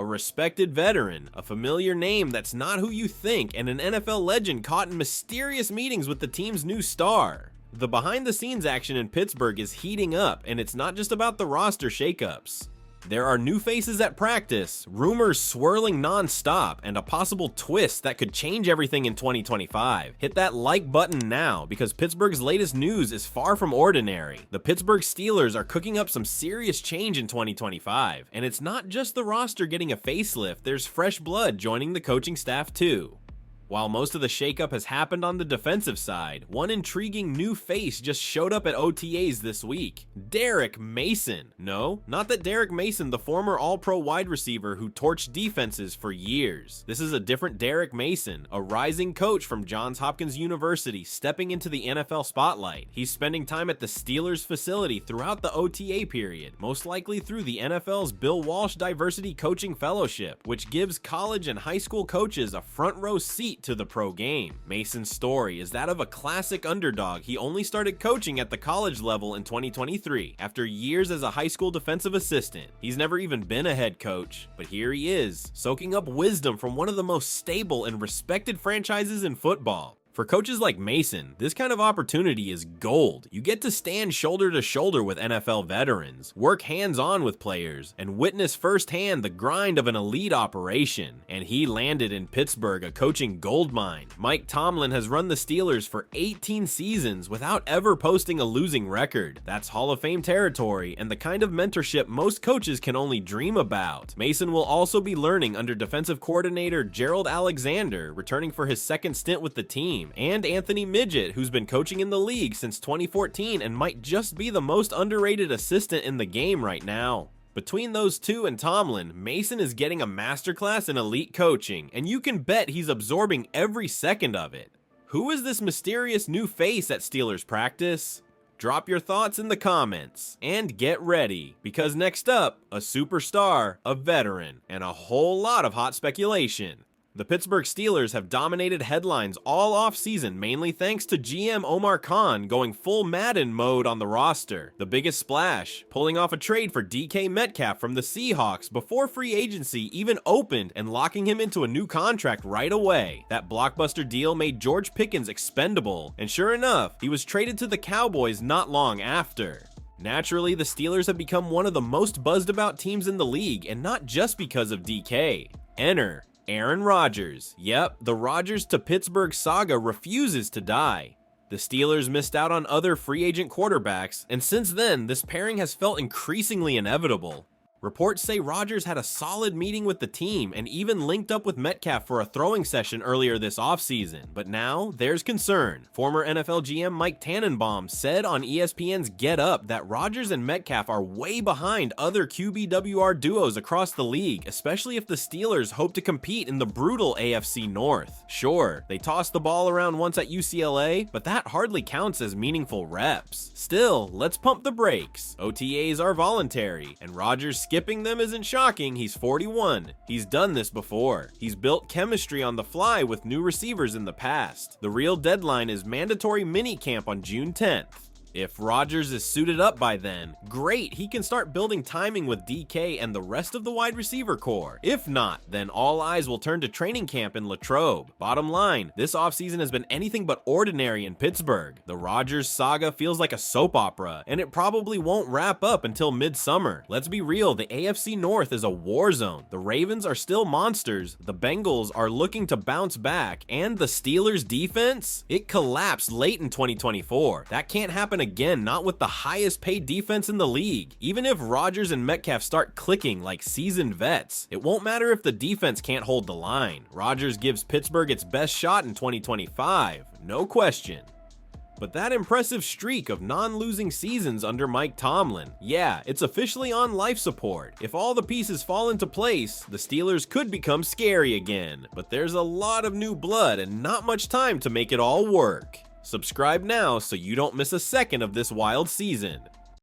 A respected veteran, a familiar name that's not who you think, and an NFL legend caught in mysterious meetings with the team's new star. The behind-the-scenes action in Pittsburgh is heating up, and it's not just about the roster shakeups. There are new faces at practice, rumors swirling non-stop, and a possible twist that could change everything in 2025. Hit that like button now, because Pittsburgh's latest news is far from ordinary. The Pittsburgh Steelers are cooking up some serious change in 2025, and it's not just the roster getting a facelift, there's fresh blood joining the coaching staff too. While most of the shakeup has happened on the defensive side, one intriguing new face just showed up at OTAs this week. Derek Mason. No, not that Derek Mason, the former All-Pro wide receiver who torched defenses for years. This is a different Derek Mason, a rising coach from Johns Hopkins University stepping into the NFL spotlight. He's spending time at the Steelers facility throughout the OTA period, most likely through the NFL's Bill Walsh Diversity Coaching Fellowship, which gives college and high school coaches a front row seat to the pro game. Mason's story is that of a classic underdog. He only started coaching at the college level in 2023 after years as a high school defensive assistant. He's never even been a head coach, but here he is, soaking up wisdom from one of the most stable and respected franchises in football. For coaches like Mason, this kind of opportunity is gold. You get to stand shoulder to shoulder with NFL veterans, work hands-on with players, and witness firsthand the grind of an elite operation. And he landed in Pittsburgh, a coaching goldmine. Mike Tomlin has run the Steelers for 18 seasons without ever posting a losing record. That's Hall of Fame territory and the kind of mentorship most coaches can only dream about. Mason will also be learning under defensive coordinator Gerald Alexander, returning for his second stint with the team, and Anthony Midget, who's been coaching in the league since 2014 and might just be the most underrated assistant in the game right now. Between those two and Tomlin, Mason is getting a masterclass in elite coaching, and you can bet he's absorbing every second of it. Who is this mysterious new face at Steelers practice? Drop your thoughts in the comments, and get ready, because next up, a superstar, a veteran, and a whole lot of hot speculation. The Pittsburgh Steelers have dominated headlines all offseason, mainly thanks to GM Omar Khan going full Madden mode on the roster. The biggest splash, pulling off a trade for DK Metcalf from the Seahawks before free agency even opened and locking him into a new contract right away. That blockbuster deal made George Pickens expendable, and sure enough, he was traded to the Cowboys not long after. Naturally, the Steelers have become one of the most buzzed about teams in the league, and not just because of DK. Enter Aaron Rodgers. Yep, the Rodgers to Pittsburgh saga refuses to die. The Steelers missed out on other free agent quarterbacks, and since then, this pairing has felt increasingly inevitable. Reports say Rodgers had a solid meeting with the team and even linked up with Metcalf for a throwing session earlier this offseason. But now, there's concern. Former NFL GM Mike Tannenbaum said on ESPN's Get Up that Rodgers and Metcalf are way behind other QBWR duos across the league, especially if the Steelers hope to compete in the brutal AFC North. Sure, they tossed the ball around once at UCLA, but that hardly counts as meaningful reps. Still, let's pump the brakes. OTAs are voluntary, and Rodgers skipping them isn't shocking. He's 41. He's done this before. He's built chemistry on the fly with new receivers in the past. The real deadline is mandatory minicamp on June 10th. If Rodgers is suited up by then, great, he can start building timing with DK and the rest of the wide receiver core. If not, then all eyes will turn to training camp in Latrobe. Bottom line, this offseason has been anything but ordinary in Pittsburgh. The Rodgers saga feels like a soap opera, and it probably won't wrap up until midsummer. Let's be real, the AFC North is a war zone. The Ravens are still monsters, the Bengals are looking to bounce back, and the Steelers defense? It collapsed late in 2024. That can't happen again, not with the highest paid defense in the league. Even if Rodgers and Metcalf start clicking like seasoned vets, it won't matter if the defense can't hold the line. Rodgers gives Pittsburgh its best shot in 2025, no question. But that impressive streak of non-losing seasons under Mike Tomlin, yeah, it's officially on life support. If all the pieces fall into place, the Steelers could become scary again. But there's a lot of new blood and not much time to make it all work. Subscribe now so you don't miss a second of this wild season.